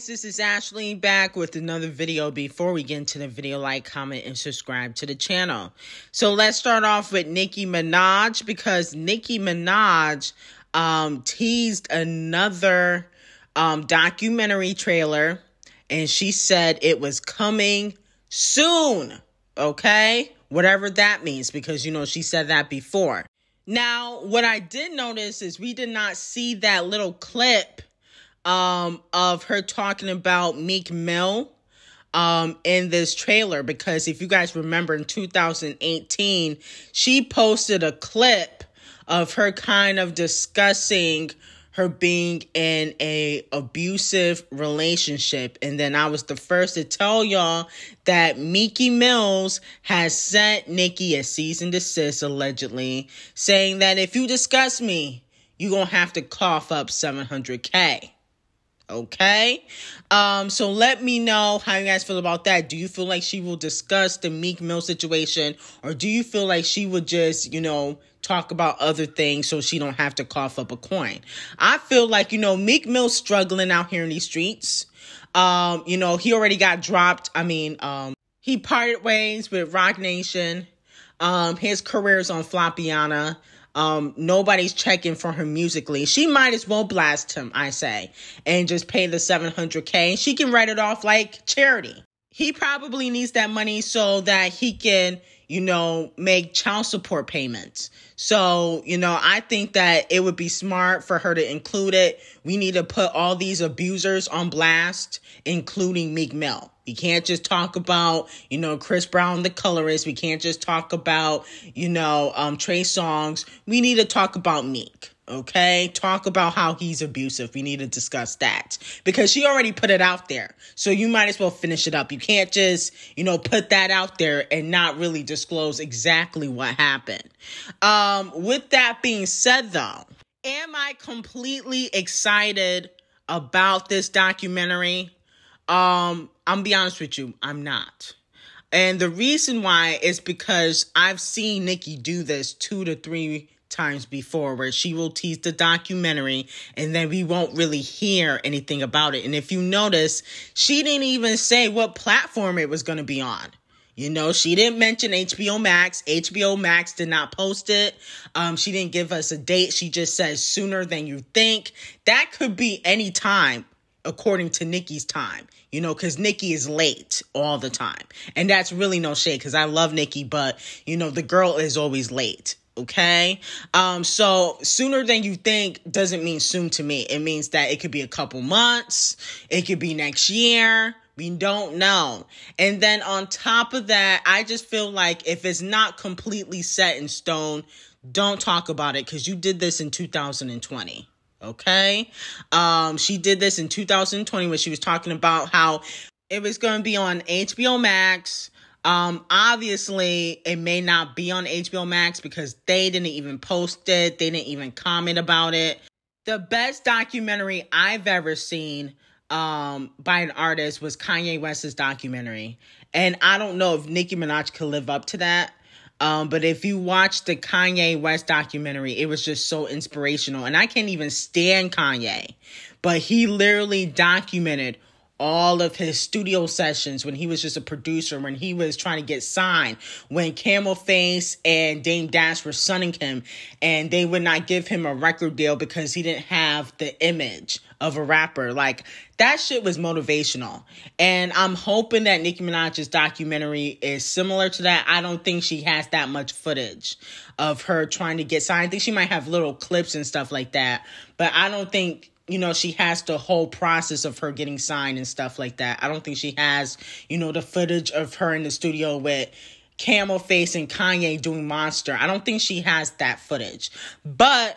guys, this is Ashley back with another video. Before we get into the video, like, comment, and subscribe to the channel. So let's start off with Nicki Minaj, because Nicki Minaj teased another documentary trailer, and she said it was coming soon, okay? Whatever that means, because, you know, she said that before. Now, what I did notice is we did not see that little clip of her talking about Meek Mill in this trailer, because if you guys remember in 2018, she posted a clip of her kind of discussing her being in a abusive relationship. And then I was the first to tell y'all that Meek Mills has sent Nicki a cease and desist, allegedly, saying that if you discuss me, you're going to have to cough up $700K. Okay? So let me know how you guys feel about that. Do you feel like she will discuss the Meek Mill situation, or do you feel like she would just, you know, talk about other things so she don't have to cough up a coin? I feel like, you know, Meek Mill's struggling out here in these streets. You know, he already got dropped. I mean, he parted ways with Roc Nation. His career's on Floppiana. Nobody's checking for her musically. She might as well blast him, I say, and just pay the $700K, and she can write it off like charity. He probably needs that money so that he can, you know, make child support payments. So, you know, I think that it would be smart for her to include it. We need to put all these abusers on blast, including Meek Mill. We can't just talk about, you know, Chris Brown, the colorist. We can't just talk about, you know, Trey Songz. We need to talk about Meek. Okay, talk about how he's abusive. We need to discuss that, because she already put it out there. So you might as well finish it up. You can't just, you know, put that out there and not really disclose exactly what happened. With that being said, though, am I completely excited about this documentary? I'm be honest with you, I'm not. And the reason why is because I've seen Nicki do this 2 to 3 times before, where she will tease the documentary and then we won't really hear anything about it. And if you notice, she didn't even say what platform it was going to be on. You know, she didn't mention HBO Max. HBO Max did not post it. She didn't give us a date. She just says sooner than you think. That could be any time, according to Nicki's time, you know, because Nicki is late all the time. And that's really no shade, because I love Nicki, but, you know, the girl is always late. Okay. So sooner than you think doesn't mean soon to me. It means that it could be a couple months. It could be next year. We don't know. And then on top of that, I just feel like if it's not completely set in stone, don't talk about it, because you did this in 2020. Okay. She did this in 2020 when she was talking about how it was going to be on HBO Max. Obviously, it may not be on HBO Max because they didn't even post it. They didn't even comment about it. The best documentary I've ever seen by an artist was Kanye West's documentary. And I don't know if Nicki Minaj could live up to that. But if you watch the Kanye West documentary, it was just so inspirational. And I can't even stand Kanye, but he literally documented all of his studio sessions when he was just a producer, when he was trying to get signed, when Camel Face and Dame Dash were sunning him and they would not give him a record deal because he didn't have the image of a rapper. Like, that shit was motivational. And I'm hoping that Nicki Minaj's documentary is similar to that. I don't think she has that much footage of her trying to get signed. I think she might have little clips and stuff like that, but I don't think, you know, she has the whole process of her getting signed and stuff like that. I don't think she has, you know, the footage of her in the studio with Camel Face and Kanye doing Monster. I don't think she has that footage. But,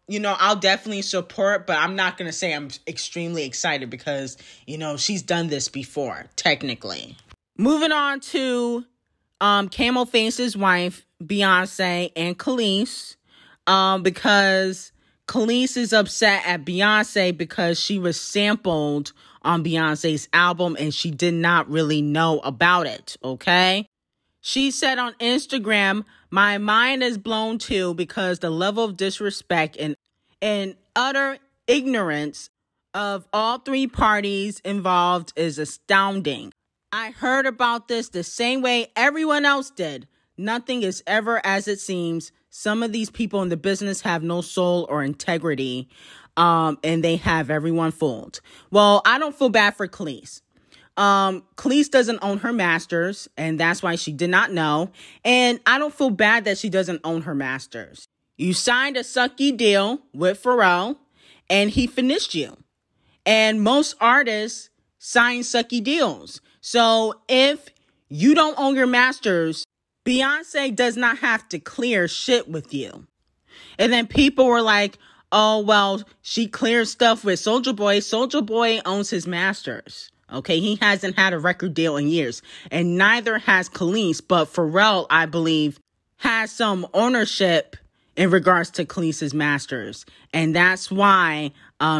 you know, I'll definitely support, but I'm not going to say I'm extremely excited because, you know, she's done this before, technically. Moving on to Camel Face's wife, Beyonce, and KELIS, because KELIS is upset at Beyonce because she was sampled on Beyonce's album and she did not really know about it, okay? She said on Instagram, "My mind is blown too because the level of disrespect and utter ignorance of all three parties involved is astounding. I heard about this the same way everyone else did. Nothing is ever as it seems. Some of these people in the business have no soul or integrity, and they have everyone fooled. Well, I don't feel bad for KELIS. KELIS doesn't own her masters, and that's why she did not know. And I don't feel bad that she doesn't own her masters. You signed a sucky deal with Pharrell, and he finished you. And most artists sign sucky deals. So if you don't own your masters, Beyonce does not have to clear shit with you. And then people were like, oh, well, she cleared stuff with Soulja Boy. Soulja Boy owns his masters. Okay, he hasn't had a record deal in years. And neither has KELIS. But Pharrell, I believe, has some ownership in regards to KELIS's masters. And that's why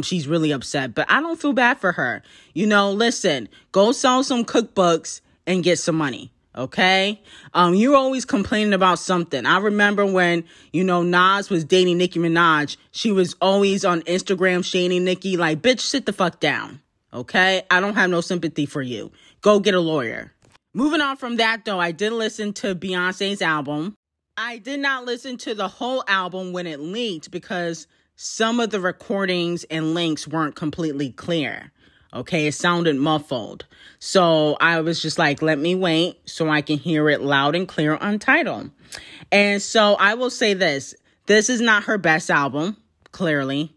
she's really upset. But I don't feel bad for her. You know, listen, go sell some cookbooks and get some money. Okay? You're always complaining about something. I remember when, you know, Nas was dating Nicki Minaj. She was always on Instagram shading Nicki like, bitch, sit the fuck down. Okay? I don't have no sympathy for you. Go get a lawyer. Moving on from that, though, I did listen to Beyonce's album. I did not listen to the whole album when it leaked because some of the recordings and links weren't completely clear. Okay, it sounded muffled. So I was just like, let me wait so I can hear it loud and clear on Tidal. And so I will say this. This is not her best album, clearly.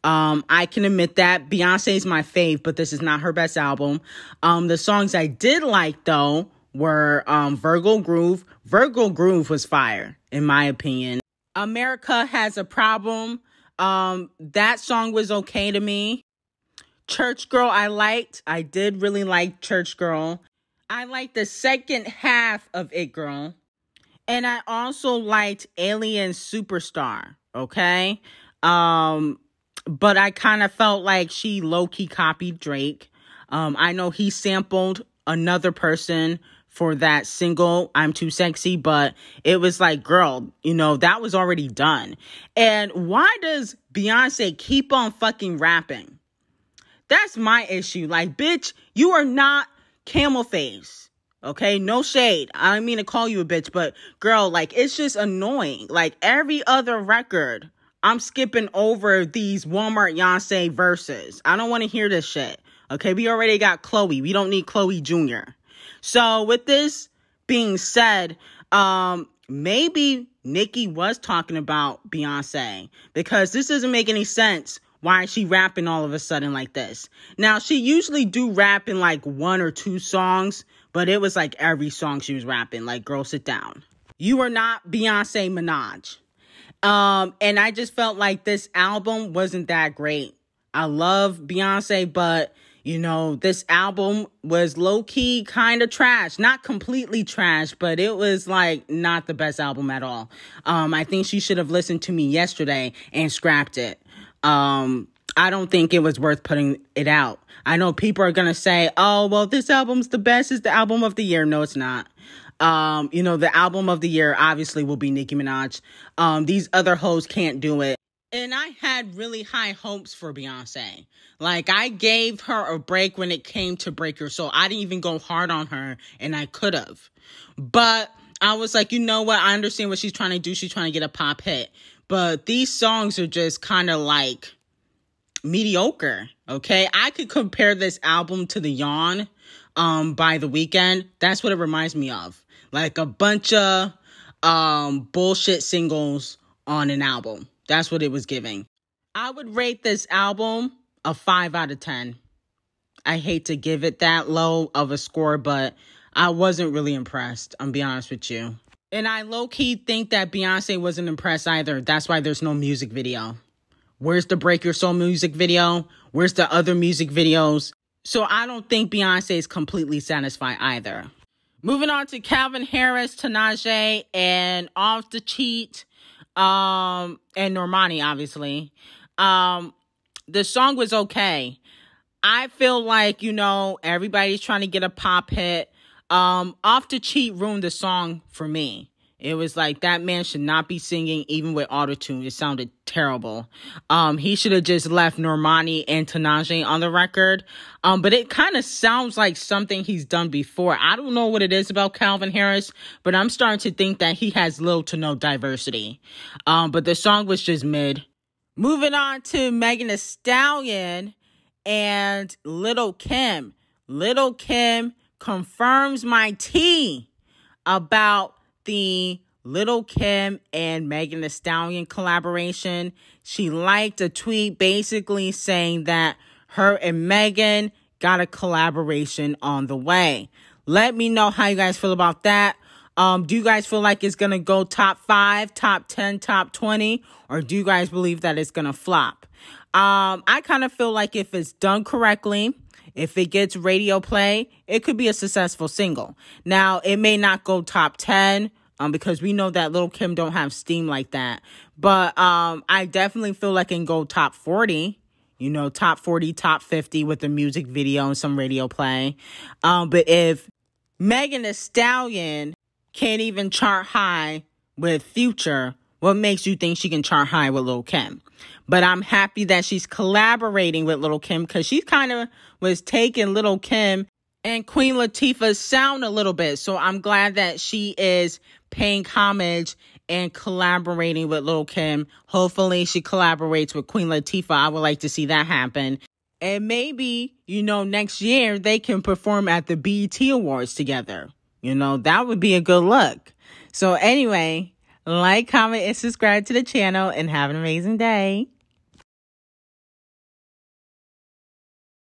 I can admit that. Beyonce's my fave, but this is not her best album. The songs I did like, though, were Virgo Groove. Virgo Groove was fire, in my opinion. America Has a Problem. That song was okay to me. Church Girl I liked. I did really like Church Girl. I liked the second half of It Girl. And I also liked Alien Superstar, okay? But I kind of felt like she low-key copied Drake. I know he sampled another person for that single, I'm Too Sexy, but it was like, girl, you know, that was already done. And why does Beyonce keep on fucking rapping? That's my issue. Like, bitch, you are not Camel Face. Okay? No shade. I don't mean to call you a bitch, but girl, like, it's just annoying. Like, every other record, I'm skipping over these Walmart Beyonce verses. I don't want to hear this shit. Okay? We already got Chloe. We don't need Chloe Jr. So, with this being said, maybe Nicki was talking about Beyonce because this doesn't make any sense. Why is she rapping all of a sudden like this? Now, she usually do rap in like 1 or 2 songs, but it was like every song she was rapping. Like, girl, sit down. You are not Beyonce Minaj. And I just felt like this album wasn't that great. I love Beyonce, but, you know, this album was low-key kind of trash. Not completely trash, but it was like not the best album at all. I think she should have listened to me yesterday and scrapped it. I don't think it was worth putting it out. I know people are going to say, oh, well, this album's the best. It's the album of the year. No, it's not. You know, the album of the year obviously will be Nicki Minaj. These other hoes can't do it. And I had really high hopes for Beyonce. Like, I gave her a break when it came to Break Your Soul. I didn't even go hard on her, and I could have. But I was like, you know what? I understand what she's trying to do. She's trying to get a pop hit. But these songs are just kind of like mediocre, okay? I could compare this album to The Yawn by The Weeknd. That's what it reminds me of. Like a bunch of bullshit singles on an album. That's what it was giving. I would rate this album a 5 out of 10. I hate to give it that low of a score, but I wasn't really impressed. I'm being honest with you. And I low-key think that Beyonce wasn't impressed either. That's why there's no music video. Where's the Break Your Soul music video? Where's the other music videos? So I don't think Beyonce is completely satisfied either. Moving on to Calvin Harris, Tanaje, and Off the Cheat, and Normani, obviously. The song was okay. I feel like, you know, everybody's trying to get a pop hit. Off the Cheat ruined the song for me. It was like, that man should not be singing even with autotune. It sounded terrible. He should have just left Normani and Tanaje on the record. But it kind of sounds like something he's done before. I don't know what it is about Calvin Harris, but I'm starting to think that he has little to no diversity. But the song was just mid. Moving on to Megan Thee Stallion and Lil' Kim. Lil' Kim confirms my tea about the Lil' Kim and Megan Thee Stallion collaboration. She liked a tweet basically saying that her and Megan got a collaboration on the way. Let me know how you guys feel about that. Do you guys feel like it's going to go top 5, top 10, top 20? Or do you guys believe that it's going to flop? I kind of feel like if it's done correctly, if it gets radio play, it could be a successful single. Now, it may not go top 10 because we know that Lil' Kim don't have steam like that. But I definitely feel like it can go top 40. You know, top 40, top 50 with the music video and some radio play. But if Megan Thee Stallion can't even chart high with Future, what makes you think she can chart high with Lil' Kim? But I'm happy that she's collaborating with Lil' Kim because she kind of was taking Lil' Kim and Queen Latifah's sound a little bit. So I'm glad that she is paying homage and collaborating with Lil' Kim. Hopefully she collaborates with Queen Latifah. I would like to see that happen. And maybe, you know, next year they can perform at the BET Awards together. You know, that would be a good look. So anyway, like, comment, and subscribe to the channel and have an amazing day.